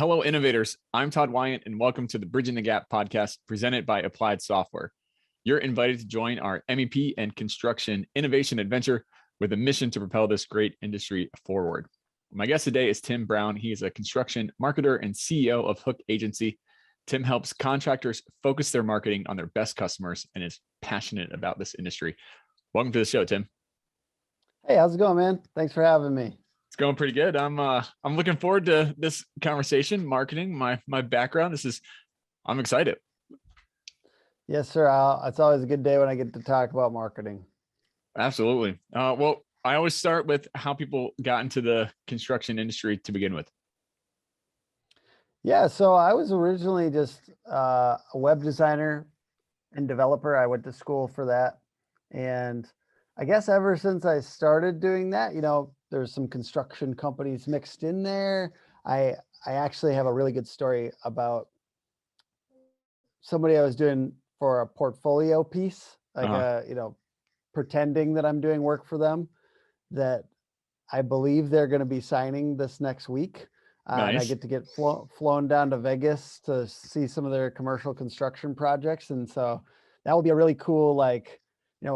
Hello, innovators. I'm Todd Wyant, and welcome to the Bridging the Gap podcast presented by Applied Software. You're invited to join our MEP and construction innovation adventure with a mission to propel this great industry forward. My guest today is Tim Brown. He is a construction marketer and CEO of Hook Agency. Tim helps contractors focus their marketing on their best customers and is passionate about this industry. Welcome to the show, Tim. Hey, how's it going, man? Thanks for having me. It's going pretty good. I'm looking forward to this conversation. Marketing, my background. I'm excited. Yes, sir. It's always a good day when I get to talk about marketing. Absolutely. Well, I always start with how people got into the construction industry to begin with. Yeah, so I was originally just a web designer and developer. I went to school for that. And I guess ever since I started doing that, there's some construction companies mixed in there. I actually have a really good story about somebody I was doing for a portfolio piece, like pretending that I'm doing work for them, that I believe they're going to be signing this next week. Nice. And I get to get flown down to Vegas to see some of their commercial construction projects. And so that will be a really cool,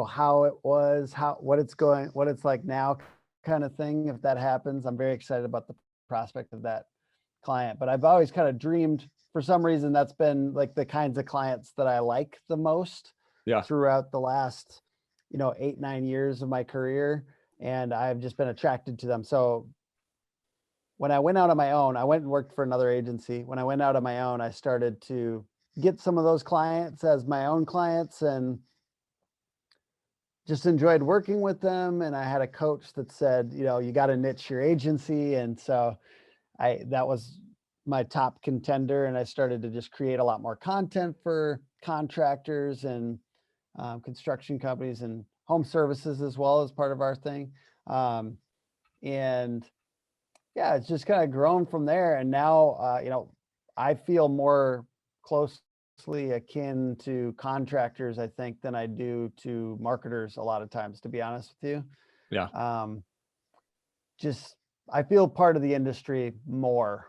how it was, what it's like now kind of thing. If that happens, I'm very excited about the prospect of that client. But I've always kind of dreamed, for some reason, that's been like the kinds of clients that I like the most throughout the last, 8-9 years of my career. And I've just been attracted to them. So when I went out on my own, I went and worked for another agency. When I went out on my own, I started to get some of those clients as my own clients and just enjoyed working with them. And I had a coach that said, you got to niche your agency. And so that was my top contender. And I started to just create a lot more content for contractors and construction companies and home services as well as part of our thing. And yeah, it's just kind of grown from there. And now, I feel more closely akin to contractors, I think, than I do to marketers a lot of times, to be honest with you. Yeah. I feel part of the industry more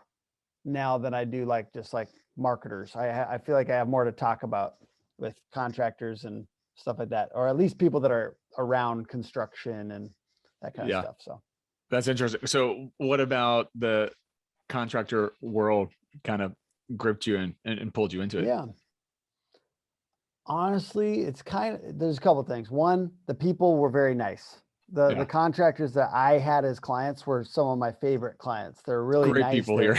now than I do just like marketers. I feel like I have more to talk about with contractors and stuff like that, or at least people that are around construction and that kind of stuff. So that's interesting. So what about the contractor world kind of gripped you and pulled you into it? Yeah. Honestly, there's a couple of things. One, the people were very nice. The contractors that I had as clients were some of my favorite clients. They're really great nice people here.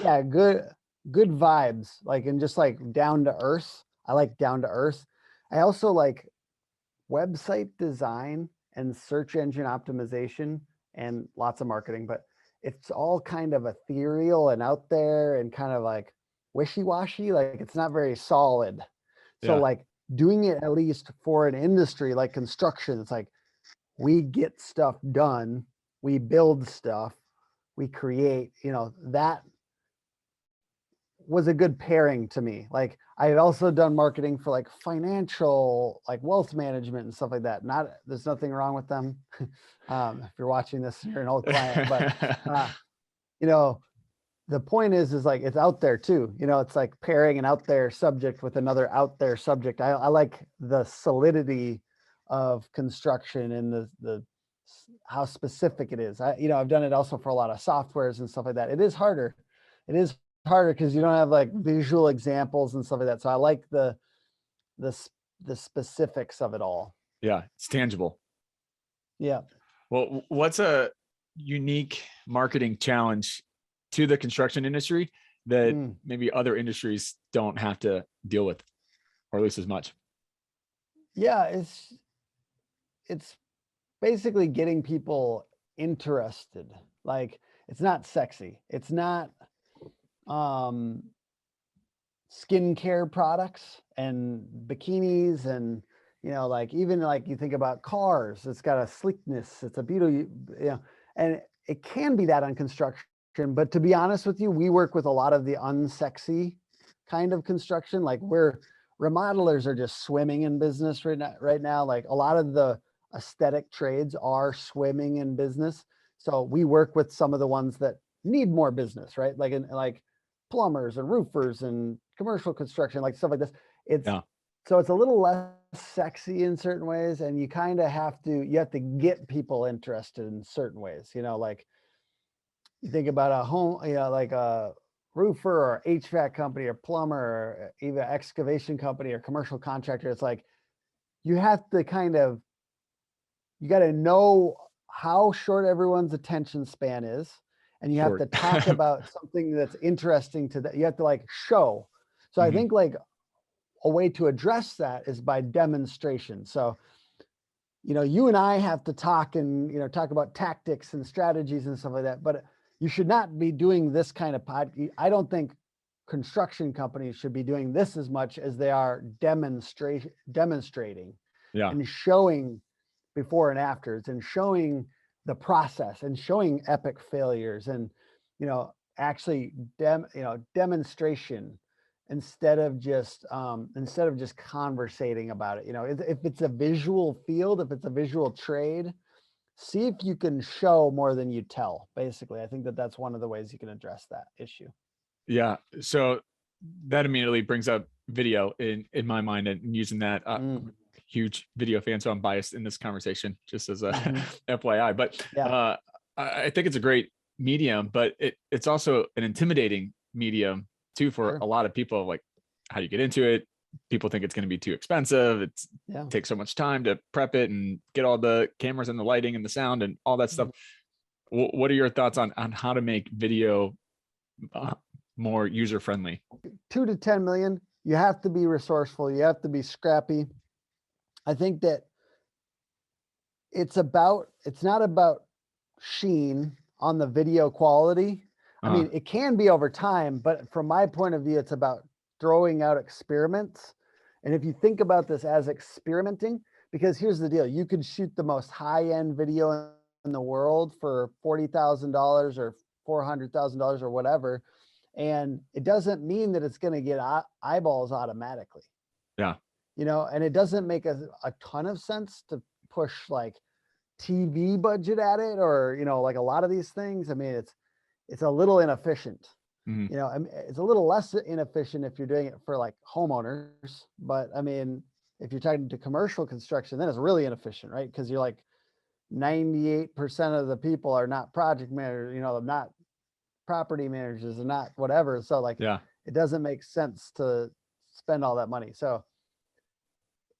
Yeah, good vibes, and just down to earth. I like down to earth. I also like website design and search engine optimization and lots of marketing, but it's all kind of ethereal and out there and kind of wishy-washy. It's not very solid. So doing it at least for an industry like construction, it's we get stuff done, we build stuff, we create, that was a good pairing to me. I had also done marketing for financial, wealth management and stuff like that. There's nothing wrong with them. If you're watching this, you're an old client, but the point is it's out there too. It's pairing an out there subject with another out there subject. I like the solidity of construction and the how specific it is. I've done it also for a lot of softwares and stuff like that. It is harder because you don't have visual examples and stuff like that. So I like the specifics of it all. Yeah, it's tangible. Yeah. Well, what's a unique marketing challenge to the construction industry that maybe other industries don't have to deal with, or at least as much? Yeah, it's basically getting people interested. It's not sexy. It's not skincare products and bikinis and even you think about cars, it's got a sleekness, it's a beauty, and it can be that on construction. But to be honest with you, we work with a lot of the unsexy kind of construction. Where remodelers are just swimming in business right now. A lot of the aesthetic trades are swimming in business. So we work with some of the ones that need more business, right? plumbers and roofers and commercial construction, like stuff like this. It's Yeah. so it's a little less sexy in certain ways, and you kind of you have to get people interested in certain ways. Like you think about a home, like a roofer or HVAC company or plumber or even excavation company or commercial contractor. It's like you have to you got to know how short everyone's attention span is, and you have Short. to talk about something that's interesting to that. You have to like show. So I Mhm. think like a way to address that is by demonstration. So, you and I have to talk and, talk about tactics and strategies and stuff like that, but you should not be doing this kind of I don't think construction companies should be doing this as much as they are demonstrating Yeah. and showing before and afters and showing the process and showing epic failures and, actually demonstration instead of just conversating about it. If it's a visual field, if it's a visual trade, see if you can show more than you tell. Basically, I think that's one of the ways you can address that issue. Yeah. So that immediately brings up video in my mind, and using that. Huge video fan, so I'm biased in this conversation, just as a FYI. But Yeah. I think it's a great medium, but it's also an intimidating medium too for Sure. a lot of people. Like, how do you get into it? People think it's going to be too expensive. It takes so much time to prep it and get all the cameras and the lighting and the sound and all that stuff. What are your thoughts on how to make video more user friendly? 2 to 10 million. You have to be resourceful. You have to be scrappy. I think that it's not about sheen on the video quality. I mean, it can be over time, but from my point of view, it's about throwing out experiments. And if you think about this as experimenting, because here's the deal, you could shoot the most high-end video in the world for $40,000 or $400,000 or whatever, and it doesn't mean that it's going to get eyeballs automatically. Yeah. And it doesn't make a ton of sense to push like TV budget at it, or, like a lot of these things. I mean, it's a little inefficient. I mean, it's a little less inefficient if you're doing it for like homeowners, but I mean, if you're talking to commercial construction, then it's really inefficient, right? Because you're like 98% of the people are not project managers, not property managers and not whatever. So like, it doesn't make sense to spend all that money. So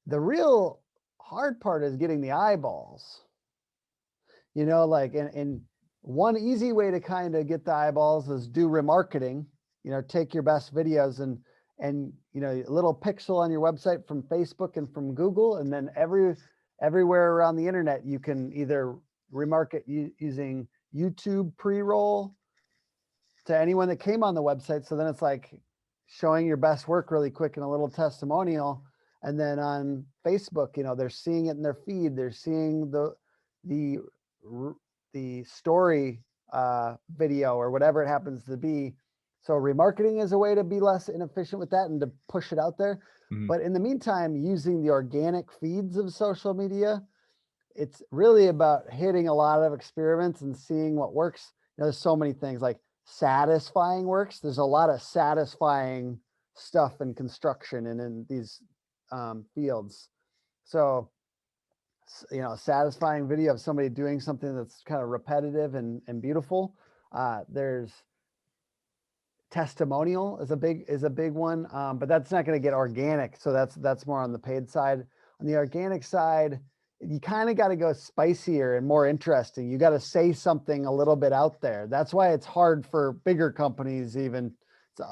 the real hard part is getting the eyeballs, like, and one easy way to kind of get the eyeballs is do remarketing, take your best videos and, a little pixel on your website from Facebook and from Google. And then everywhere around the internet, you can either remarket using YouTube pre-roll to anyone that came on the website. So then it's like showing your best work really quick in a little testimonial. And then on Facebook, they're seeing it in their feed. They're seeing the story video or whatever it happens to be. So remarketing is a way to be less inefficient with that and to push it out there. But in the meantime, using the organic feeds of social media, it's really about hitting a lot of experiments and seeing what works. There's so many things like satisfying works. There's a lot of satisfying stuff in construction and in these fields. So, satisfying video of somebody doing something that's kind of repetitive and beautiful. There's testimonial is a big one, but that's not going to get organic. So that's more on the paid side. On the organic side, you kind of got to go spicier and more interesting. You got to say something a little bit out there. That's why it's hard for bigger companies. Even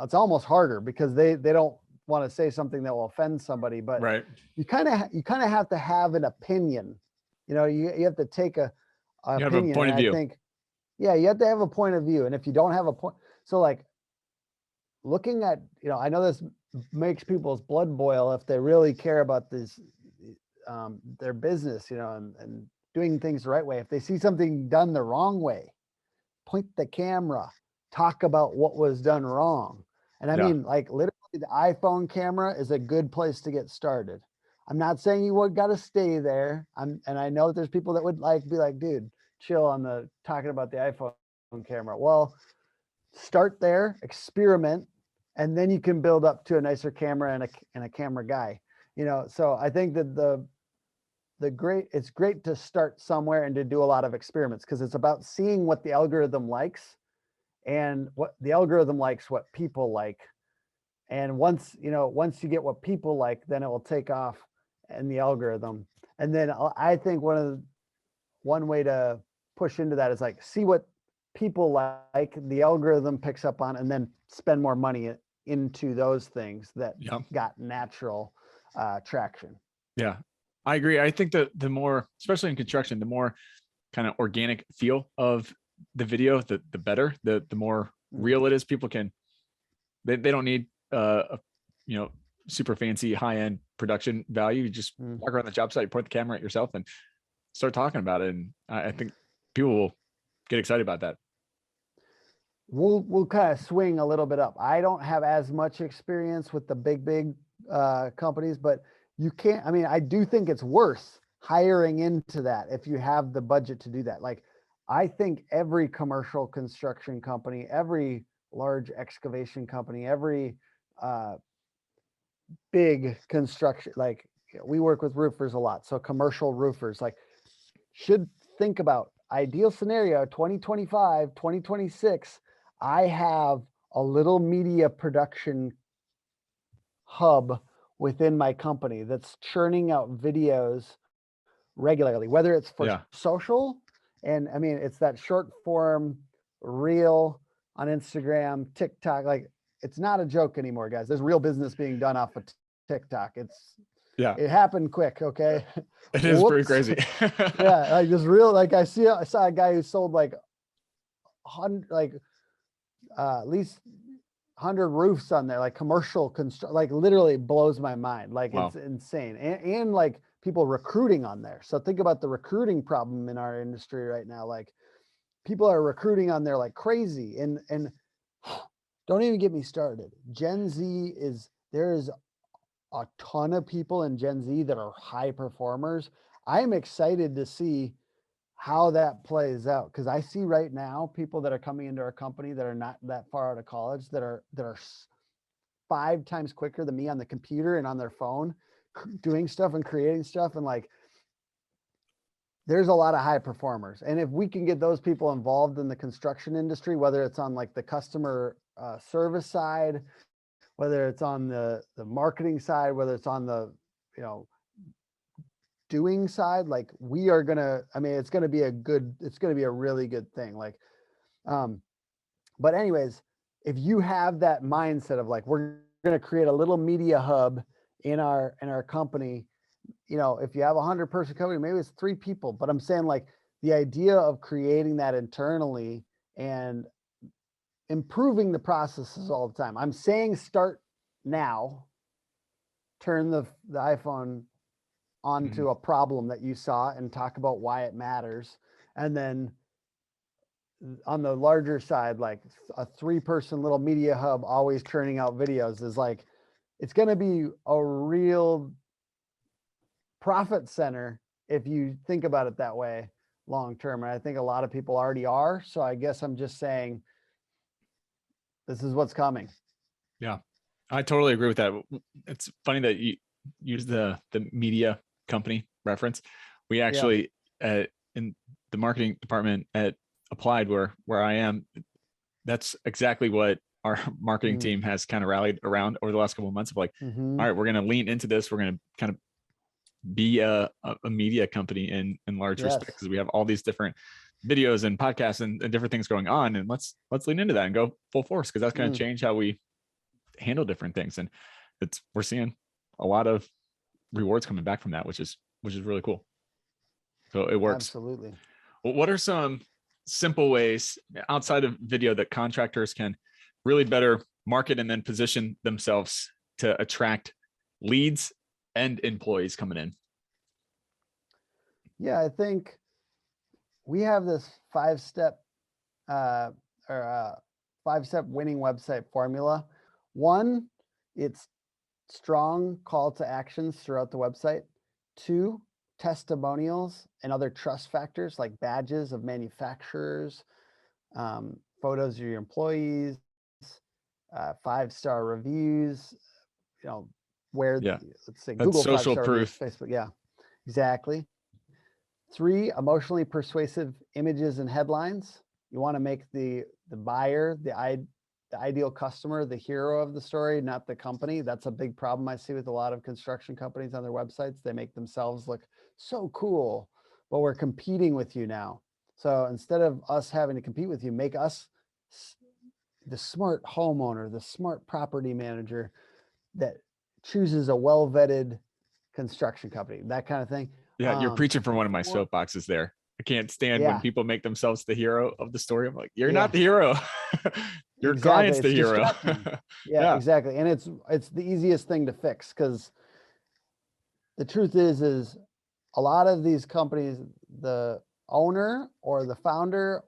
it's almost harder because they don't want to say something that will offend somebody. But you kind of have to have an opinion. You have to take a opinion. Have a point of view. I think, you have to have a point of view. And if you don't have a point, so like looking at, I know this makes people's blood boil if they really care about this, their business, and doing things the right way. If they see something done the wrong way, point the camera, talk about what was done wrong. And I mean, like literally the iPhone camera is a good place to get started. I'm not saying you would got to stay there. And I know there's people that would be like, dude, chill on the talking about the iPhone camera. Well, start there, experiment, and then you can build up to a nicer camera and a camera guy. So I think that it's great to start somewhere and to do a lot of experiments, because it's about seeing what the algorithm likes, and what the algorithm likes, what people like. And once you get what people like, then it will take off in the algorithm. And then I think one way to push into that is like, see what people like, the algorithm picks up on, and then spend more money into those things that got natural traction. Yeah, I agree. I think that the more, especially in construction, the more kind of organic feel of the video, the better, the more real it is. People can, they don't need super fancy high end production value. You just walk around the job site, point the camera at yourself, and start talking about it. And I think people will get excited about that. We'll kind of swing a little bit up. I don't have as much experience with the big companies, but you can't. I mean, I do think it's worth hiring into that if you have the budget to do that. Like, I think every commercial construction company, every large excavation company, every big construction, like, we work with roofers a lot, so commercial roofers like should think about ideal scenario 2025, 2026. I have a little media production hub within my company that's churning out videos regularly, whether it's for social, and I mean, it's that short form reel on Instagram, TikTok. Like, it's not a joke anymore, guys. There's real business being done off of TikTok. It happened quick. Okay. It is pretty crazy. Yeah. Like, this real, like, I saw a guy who sold like at least 100 roofs on there, like commercial like, literally blows my mind. Like, wow. It's insane. And like, people recruiting on there. So think about the recruiting problem in our industry right now. Like, people are recruiting on there like crazy, and don't even get me started. Gen Z there is a ton of people in Gen Z that are high performers. I'm excited to see how that plays out, because I see right now people that are coming into our company that are not that far out of college, that are 5 times quicker than me on the computer and on their phone, doing stuff and creating stuff. And like, there's a lot of high performers. And if we can get those people involved in the construction industry, whether it's on like the customer service side, whether it's on the marketing side, whether it's on the, doing side, like, we are gonna, I mean, it's gonna be a really good thing. Like, but anyways, if you have that mindset of like, we're gonna create a little media hub in our company, if you have 100-person company, maybe it's 3 people, but I'm saying, like, the idea of creating that internally and improving the processes all the time. I'm saying start now, turn the iPhone onto a problem that you saw and talk about why it matters. And then on the larger side, like a 3-person little media hub always churning out videos is like, it's going to be a real profit center if you think about it that way long term. And I think a lot of people already are. So I guess I'm just saying, this is what's coming. Yeah, I totally agree with that. It's funny that you use the media company reference. We actually in the marketing department at Applied, where I am, that's exactly what our marketing team has kind of rallied around over the last couple of months of like, all right, we're going to lean into this. We're going to kind of be a media company in large respect, because we have all these different videos and podcasts and different things going on, and let's lean into that and go full force, because that's going to change how we handle different things. And we're seeing a lot of rewards coming back from that, which is really cool. So it works. Absolutely. Well, what are some simple ways outside of video that contractors can really better market and then position themselves to attract leads and employees coming in? Yeah, I think we have this 5-step winning website formula. 1, it's strong call to actions throughout the website. 2, testimonials and other trust factors like badges of manufacturers, photos of your employees, 5-star reviews, where, Yeah. let's say That's Google social 5-star reviews, proof. Facebook. Yeah, exactly. 3, emotionally persuasive images and headlines. You want to make the buyer, the ideal customer, the hero of the story, not the company. That's a big problem I see with a lot of construction companies on their websites. They make themselves look so cool, but we're competing with you now. So instead of us having to compete with you, make us the smart homeowner, the smart property manager that chooses a well-vetted construction company, that kind of thing. Yeah, you're preaching from one of my 4, soapboxes there. I can't stand when yeah, people make themselves the hero of the story. I'm like, you're not yeah, the hero. Your exactly. client's the It's hero. distracting. Yeah, Yeah. exactly. And it's the easiest thing to fix, because the truth is a lot of these companies, the owner or the founder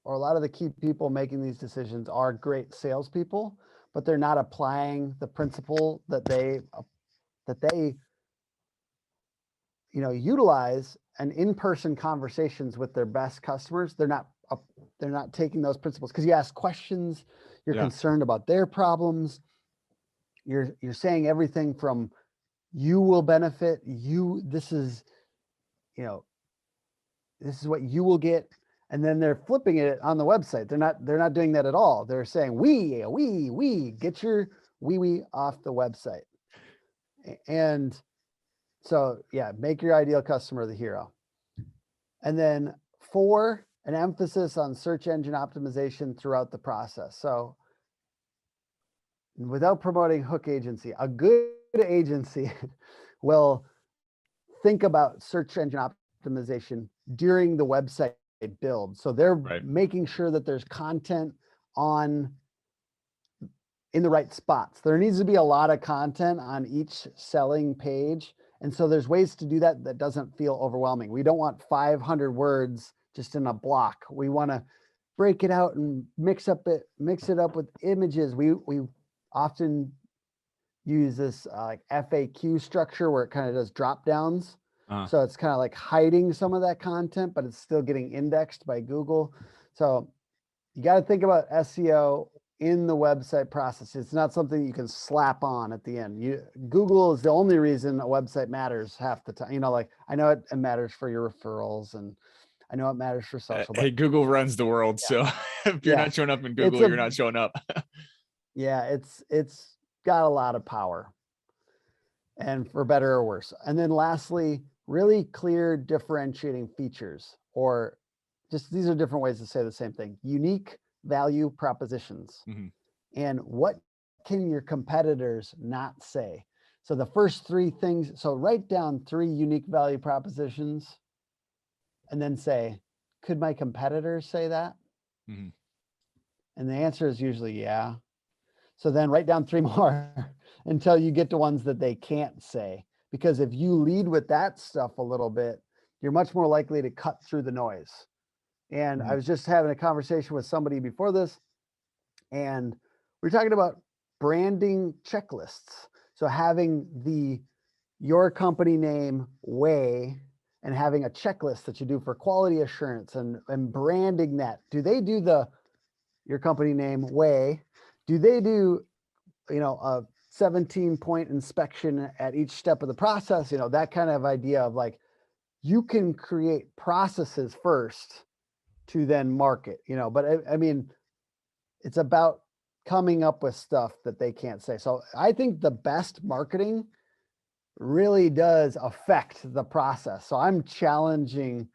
or a lot of the key people making these decisions are great salespeople, but they're not applying the principle that they utilize and in-person conversations with their best customers. They're not taking those principles, because you ask questions, you're Yeah. concerned about their problems. You're saying everything from you will benefit, this is what you will get. And then they're flipping it on the website. They're not doing that at all. They're saying we get your we off the website. And so yeah, make your ideal customer the hero. And then 4, an emphasis on search engine optimization throughout the process. So without promoting hook agency, a good agency will think about search engine optimization during the website build. So they're Right. making sure that there's content in the right spots. There needs to be a lot of content on each selling page. And so there's ways to do that doesn't feel overwhelming. We don't want 500 words just in a block. We want to break it out and mix it up with images. We often use this like FAQ structure where it kind of does drop downs. So it's kind of like hiding some of that content, but it's still getting indexed by Google. So you got to think about SEO in the website process. It's not something you can slap on at the end. Google is the only reason a website matters half the time. Like I know it matters for your referrals, and I know it matters for social. Hey, But Google runs the world. So if you're yeah, not showing up in it's Google, you're not showing up. yeah, it's got a lot of power, and for better or worse. And then lastly, really clear differentiating features, or just these are different ways to say the same thing. Unique value propositions. Mhm. And what can your competitors not say? So the first 3 things, so write down 3 unique value propositions and then say, could my competitors say that? Mhm. And the answer is usually yeah. So then write down 3 more until you get to ones that they can't say. Because if you lead with that stuff a little bit, you're much more likely to cut through the noise. And I was just having a conversation with somebody before this, and we're talking about branding checklists. So having your company name way and having a checklist that you do for quality assurance and branding that. Do they do your company name way? Do they do, a 17-point inspection at each step of the process? That kind of idea of like, you can create processes first to then market, but I mean, it's about coming up with stuff that they can't say. So I think the best marketing really does affect the process. So I'm challenging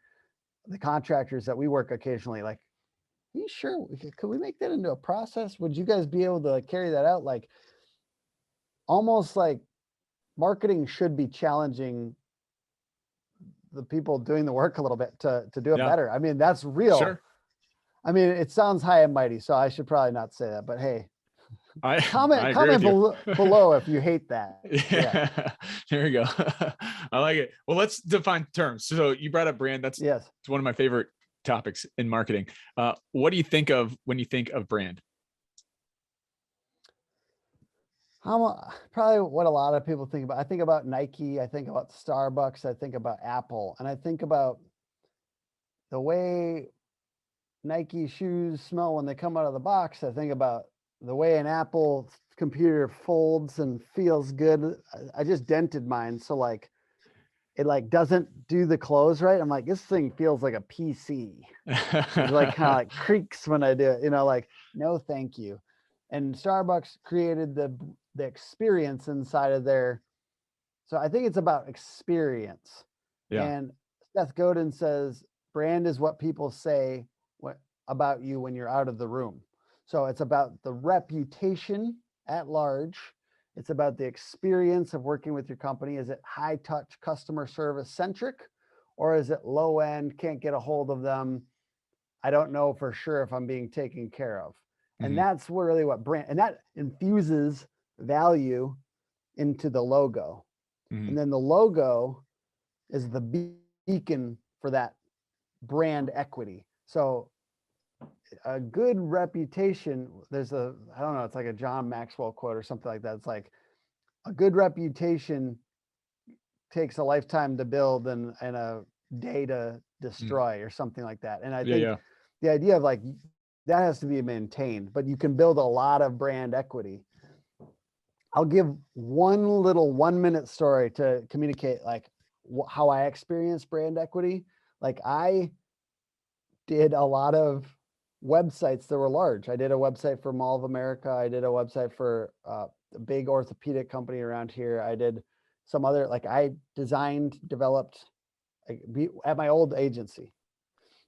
the contractors that we work occasionally, like, are you sure could we make that into a process? Would you guys be able to carry that out? Like, almost like marketing should be challenging the people doing the work a little bit to do it Yeah, better. I mean, that's real. sure. I mean, it sounds high and mighty, so I should probably not say that, but hey, I agree comment with you. below if you hate that. Yeah. Yeah, there we go. I like it. Well, let's define terms. So you brought up brand. That's Yes. it's one of my favorite topics in marketing. What do you think of when you think of brand? Probably what a lot of people think about. I think about Nike, I think about Starbucks, I think about Apple, and I think about the way Nike shoes smell when they come out of the box. I think about the way an Apple computer folds and feels good. I just dented mine. So like, it like doesn't do the close right. I'm like, this thing feels like a PC. It like kind of like creaks when I do it, like, no, thank you. And Starbucks created the experience inside of their, so I think it's about experience. Yeah. And Seth Godin says, brand is what people say about you when you're out of the room. So it's about the reputation at large. It's about the experience of working with your company. Is it high touch customer service centric, or is it low end, can't get a hold of them? I don't know for sure if I'm being taken care of. And that's really what brand, and that infuses value into the logo. And then the logo is the beacon for that brand equity. So a good reputation, I don't know, it's like a John Maxwell quote or something like that. It's like a good reputation takes a lifetime to build and a day to destroy or something like that. And I think the idea of like, that has to be maintained, but you can build a lot of brand equity. I'll give one little 1-minute story to communicate like how I experienced brand equity. Like I did a lot of websites that were large. I did a website for Mall of America. I did a website for a big orthopedic company around here. I did some other, like I designed, developed at my old agency.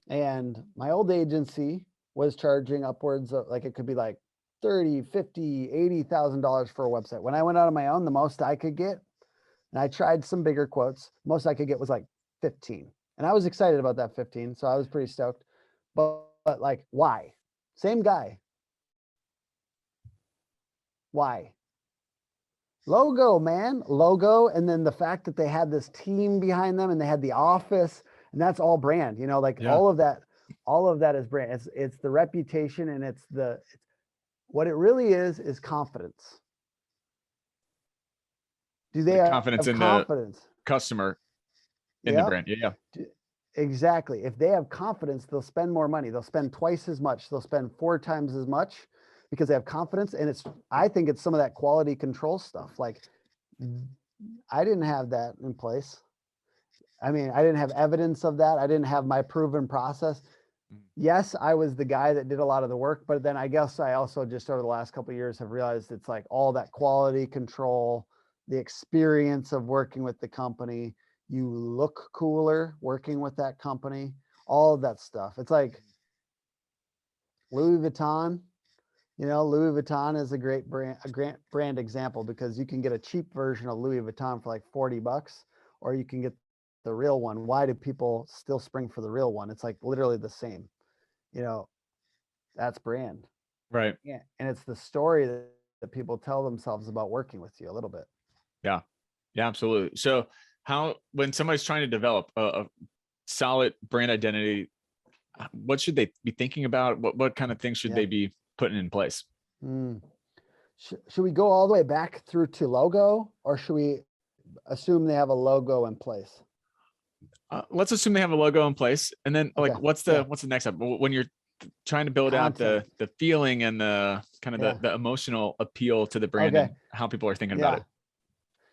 And my old agency was charging upwards of, like, it could be like $30,000, $50,000, $80,000 for a website. When I went out on my own, the most I could get, and I tried some bigger quotes, most I could get was like 15. And I was excited about that 15. So I was pretty stoked. But like, why? Same guy. Why? Logo, man, logo. And then the fact that they had this team behind them and they had the office, and that's all brand, like all of that is brand. It's the reputation, and it's what it really is confidence. Do they have confidence in confidence? The customer in the brand? Yeah. Exactly. If they have confidence, they'll spend more money. They'll spend twice as much. They'll spend 4 times as much because they have confidence. And I think it's some of that quality control stuff. Like I didn't have that in place. I mean, I didn't have evidence of that. I didn't have my proven process. Yes, I was the guy that did a lot of the work, but then I guess I also just over the last couple of years have realized it's like all that quality control, the experience of working with the company. You look cooler working with that company, all of that stuff. It's like Louis Vuitton, Louis Vuitton is a great brand example because you can get a cheap version of Louis Vuitton for like $40, or you can get the real one. Why do people still spring for the real one? It's like literally the same, that's brand. Right. Yeah. And it's the story that people tell themselves about working with you a little bit. Yeah. Yeah, absolutely. So when somebody's trying to develop a solid brand identity, what should they be thinking about? What kind of things should they be putting in place? Should we go all the way back through to logo, or should we assume they have a logo in place? Let's assume they have a logo in place, and then like, what's the next step when you're trying to build out the feeling and the kind of the emotional appeal to the brand and how people are thinking about it?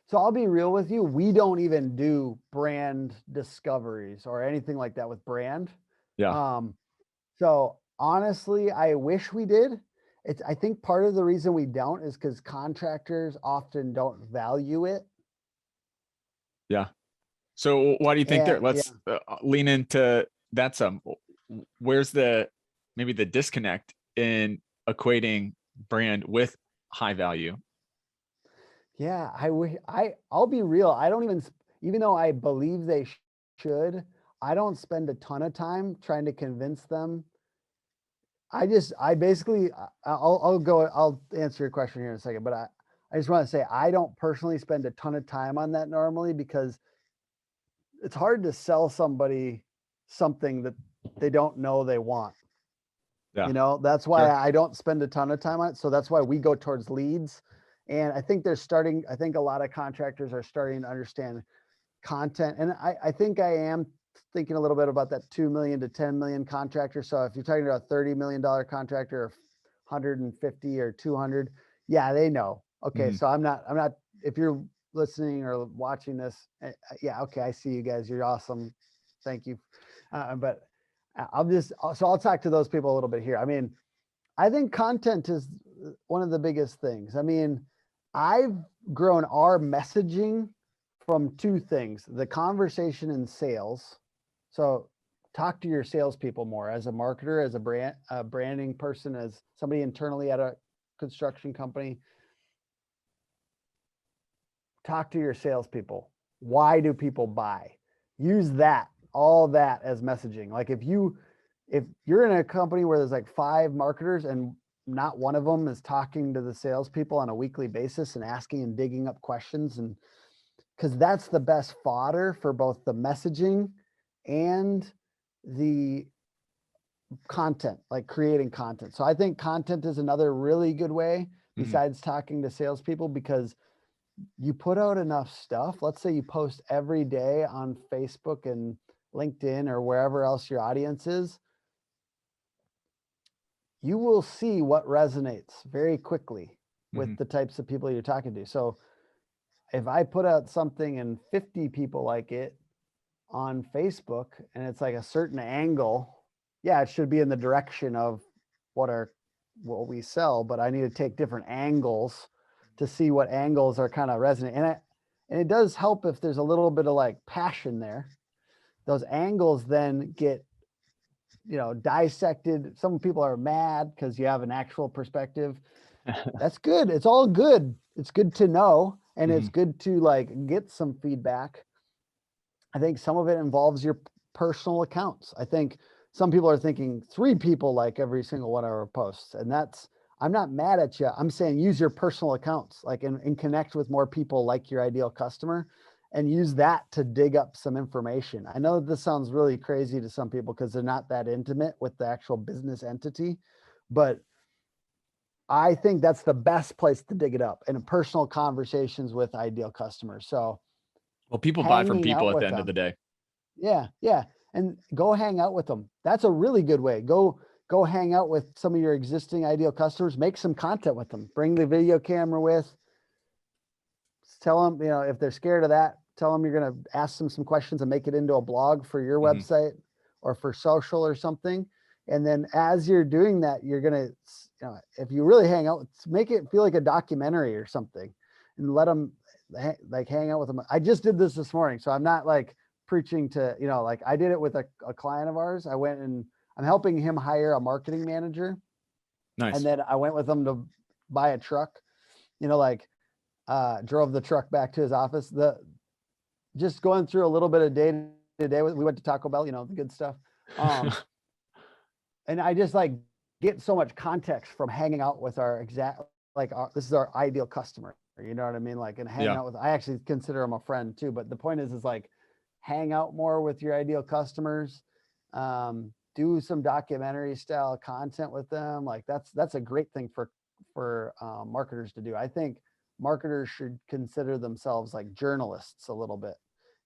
So I'll be real with you. We don't even do brand discoveries or anything like that with brand. Yeah. So honestly, I wish we did. I think part of the reason we don't is because contractors often don't value it. Yeah. So why do you think let's lean into that some? Where's maybe the disconnect in equating brand with high value? Yeah, I'll be real. I don't even though I believe they should, I don't spend a ton of time trying to convince them. I'll answer your question here in a second, but I just want to say, I don't personally spend a ton of time on that normally because it's hard to sell somebody something that they don't know they want. Yeah. That's why I don't spend a ton of time on it. So that's why we go towards leads. And I think a lot of contractors are starting to understand content. And I think I am thinking a little bit about that 2 million to 10 million contractor. So if you're talking about a $30 million contractor or 150 or 200, yeah, they know. Okay. Mhm. So I'm not, if you're listening or watching this, yeah, okay, I see you guys. You're awesome. Thank you. But I'll talk to those people a little bit here. I mean, I think content is one of the biggest things. I mean, I've grown our messaging from two things: the conversation in sales. So talk to your salespeople more as a marketer, as a branding person, as somebody internally at a construction company. Talk to your salespeople. Why do people buy? Use all that as messaging. Like if you're in a company where there's like 5 marketers and not one of them is talking to the salespeople on a weekly basis and asking and digging up questions, and because that's the best fodder for both the messaging and the content, like creating content. So I think content is another really good way besides talking to salespeople, because you put out enough stuff. Let's say you post every day on Facebook and LinkedIn or wherever else your audience is. You will see what resonates very quickly with the types of people you're talking to. So if I put out something and 50 people like it on Facebook and it's like a certain angle, yeah, it should be in the direction of what we sell, but I need to take different angles to see what angles are kind of resonating. And it does help if there's a little bit of like passion there. Those angles then get, dissected. Some people are mad because you have an actual perspective. That's good. It's all good. It's good to know. And it's good to like get some feedback. I think some of it involves your personal accounts. I think some people are thinking 3 people like every single one of our posts. And I'm not mad at you. I'm saying use your personal accounts, like and connect with more people like your ideal customer, and use that to dig up some information. I know this sounds really crazy to some people because they're not that intimate with the actual business entity, but I think that's the best place to dig it up, in personal conversations with ideal customers. So, Well, people buy from hanging people out at the with end of them. the day. Yeah, yeah. And go hang out with them. That's a really good way. Go hang out with some of your existing ideal customers, make some content with them. Bring the video camera with. Tell them, if they're scared of that, tell them you're going to ask them some questions and make it into a blog for your website or for social or something. And then as you're doing that, you're going to, if you really hang out, make it feel like a documentary or something, and let them like hang out with them. I just did this morning, so I'm not like preaching to, like I did it with a client of ours. I went and I'm helping him hire a marketing manager. Nice. And then I went with him to buy a truck, drove the truck back to his office. Just going through a little bit of day to day. We went to Taco Bell, the good stuff. And I just like get so much context from hanging out with our this is our ideal customer. You know what I mean? Like, and hang out with, I actually consider him a friend too, but the point is like, hang out more with your ideal customers, do some documentary style content with them. Like that's a great thing for marketers to do. I think marketers should consider themselves like journalists a little bit.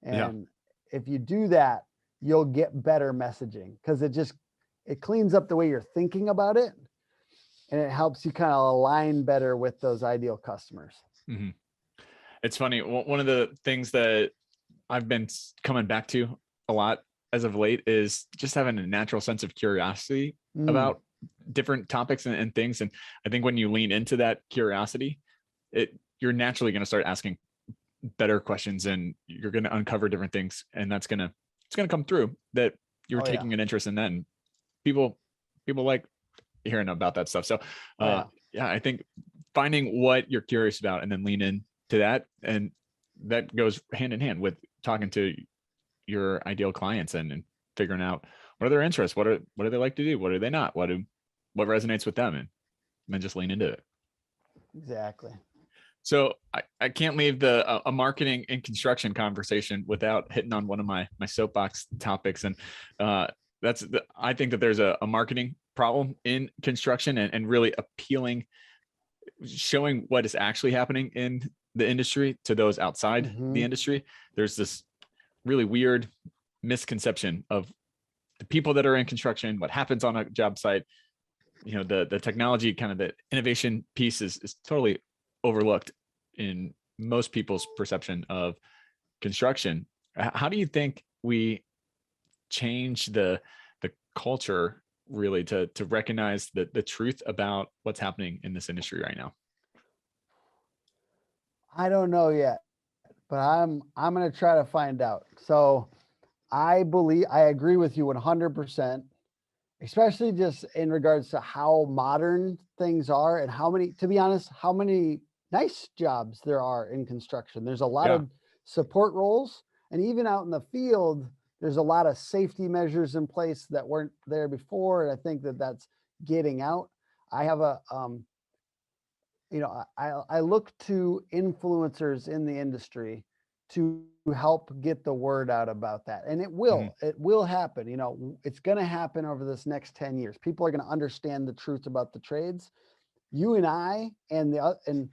And if you do that, you'll get better messaging, because it cleans up the way you're thinking about it. And it helps you kind of align better with those ideal customers. It's funny. One of the things that I've been coming back to a lot as of late is just having a natural sense of curiosity about different topics and things. And I think when you lean into that curiosity, you're naturally going to start asking better questions, and you're going to uncover different things. And it's going to come through that you're taking an interest in that. And people like hearing about that stuff. So I think finding what you're curious about and then lean into that, and that goes hand in hand with talking to your ideal clients and figuring out what are their interests, what do they like to do, what are they not, what resonates with them, and then just lean into it. Exactly. So I can't leave a marketing and construction conversation without hitting on one of my soapbox topics. And I think that there's a marketing problem in construction, and really showing what is actually happening in the industry to those outside the industry. There's this really weird misconception of the people that are in construction, what happens on a job site. The technology, kind of the innovation piece is totally overlooked in most people's perception of construction. How do you think we change the culture really to recognize the truth about what's happening in this industry right now? I don't know yet, but I'm going to try to find out. So I agree with you 100%, especially just in regards to how modern things are and to be honest, how many nice jobs there are in construction. There's a lot Yeah. of support roles, and even out in the field, there's a lot of safety measures in place that weren't there before. And I think that that's getting out. I have I look to influencers in the industry to help get the word out about that. And it Mhm. will happen. It's going to happen over this next 10 years. People are going to understand the truth about the trades. You and I and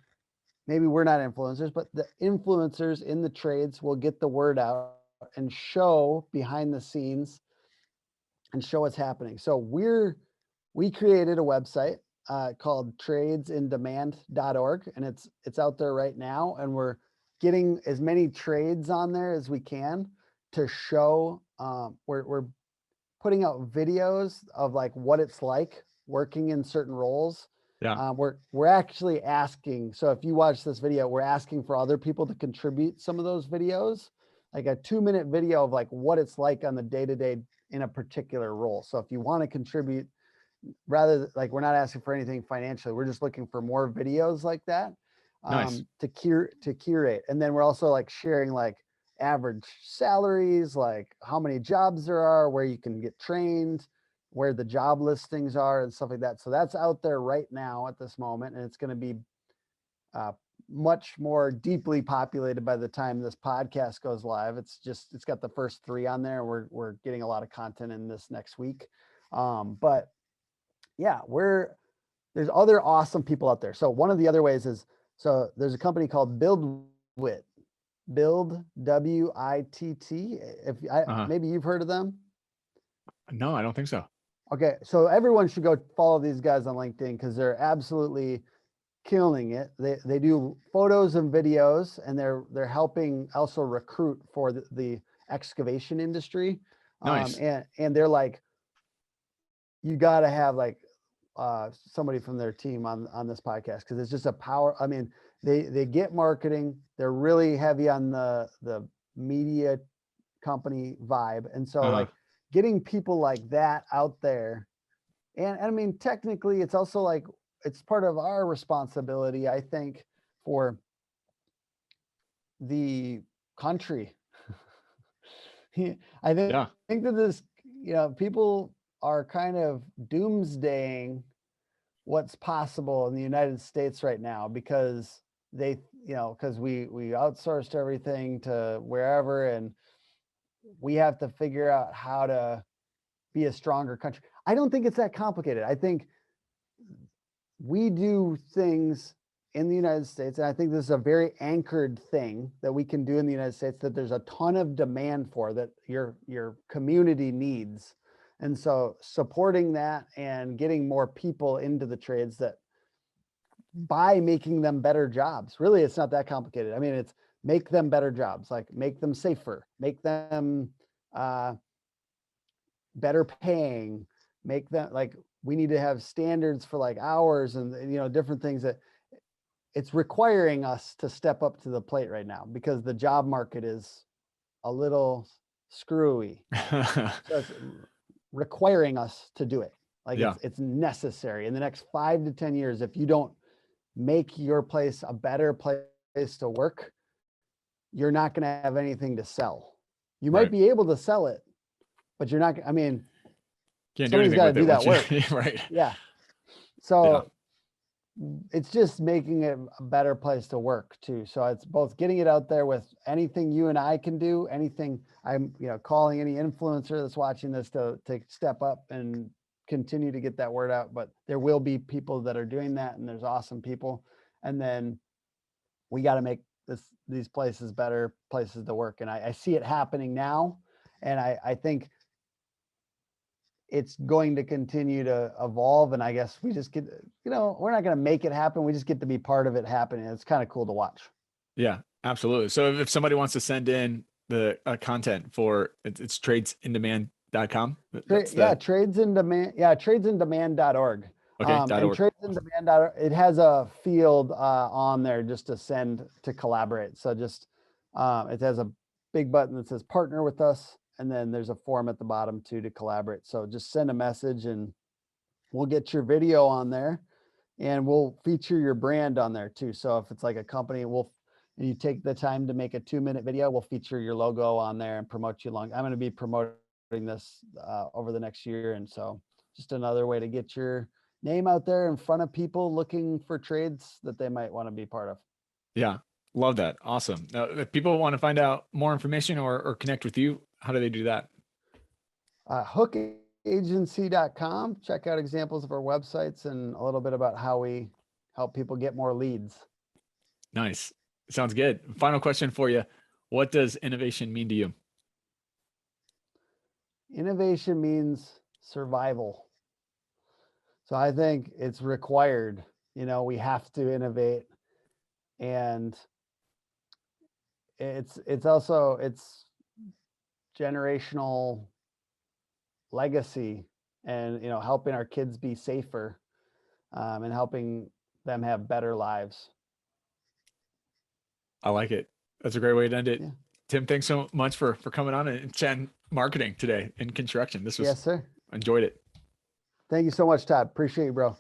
maybe we're not influencers, but the influencers in the trades will get the word out and show behind the scenes and show what's happening. So we created a website called tradesindemand.org, and it's out there right now, and we're getting as many trades on there as we can to show. We're putting out videos of like what it's like working in certain roles. Yeah. We're actually asking. So if you watch this video, we're asking for other people to contribute some of those videos, like a 2-minute video of like what it's like on the day-to-day in a particular role. So if you want to contribute, rather like we're not asking for anything financially, we're just looking for more videos like that Nice. to curate. And then we're also like sharing like average salaries, like how many jobs there are, where you can get trained, where the job listings are and stuff like that. So that's out there right now at this moment, and it's going to be much more deeply populated by the time this podcast goes live. It's got the first 3 on there. We're getting a lot of content in this next week. But yeah, there's other awesome people out there. So one of the other ways is, so there's a company called BuildWitt, Build WITT. Uh-huh. Maybe you've heard of them. No, I don't think so. Okay, so everyone should go follow these guys on LinkedIn because they're absolutely killing it. They do photos and videos, and they're helping also recruit for the excavation industry. Nice. And they're like, you got to have like somebody from their team on this podcast because it's just a power. I mean, they get marketing. They're really heavy on the media company vibe, and so Uh-huh. like getting people like that out there. And I mean, technically, it's also like it's part of our responsibility, I think, for the country. I Yeah. think that this, people are kind of doomsdaying what's possible in the United States right now because because we outsourced everything to wherever, and we have to figure out how to be a stronger country. I don't think it's that complicated. I think we do things in the United States, and I think this is a very anchored thing that we can do in the United States that there's a ton of demand for, that your community needs. And so supporting that and getting more people into the trades that by making them better jobs. Really, it's not that complicated. I mean, it's make them better jobs, like make them safer, make them better paying, make them like, we need to have standards for like hours and different things that it's requiring us to step up to the plate right now because the job market is a little screwy. So it's requiring us to do it. Like Yeah. it's necessary in the next 5 to 10 years. If you don't make your place a better place to work, you're not going to have anything to sell. You might Right. be able to sell it, but you're not, I mean, Can't do somebody's anything got to with it do that once you work. right. Yeah. Yeah. So it's just making it a better place to work too. So it's both getting it out there with anything you and I can do, anything I'm, calling any influencer that's watching this to step up and continue to get that word out. But there will be people that are doing that, and there's awesome people. And then we got to make these places better places to work. And I see it happening now. And I think it's going to continue to evolve. And I guess we just get, we're not going to make it happen. We just get to be part of it happening. It's kind of cool to watch. Yeah, absolutely. So if somebody wants to send in the content for it's tradesindemand.com. Trades in demand. Yeah, tradesindemand.org. Okay. And tradesindemand.org, it has a field on there just to send to collaborate. So just it has a big button that says partner with us. And then there's a form at the bottom too to collaborate. So just send a message and we'll get your video on there and we'll feature your brand on there too. So if it's like a company, you take the time to make a 2-minute video, we'll feature your logo on there and promote you along. I'm going to be promoting this over the next year. And so just another way to get your name out there in front of people looking for trades that they might want to be part of. Yeah. Love that. Awesome. Now, if people want to find out more information or connect with you, how do they do that? Hookagency.com. Check out examples of our websites and a little bit about how we help people get more leads. Nice. Sounds good. Final question for you. What does innovation mean to you? Innovation means survival. So I think it's required. We have to innovate, and it's also generational legacy, and helping our kids be safer, and helping them have better lives. I like it. That's a great way to end it. Yeah. Tim, thanks so much for coming on and chatting marketing today in construction. This was, yes, sir. Enjoyed it. Thank you so much, Todd. Appreciate you, bro.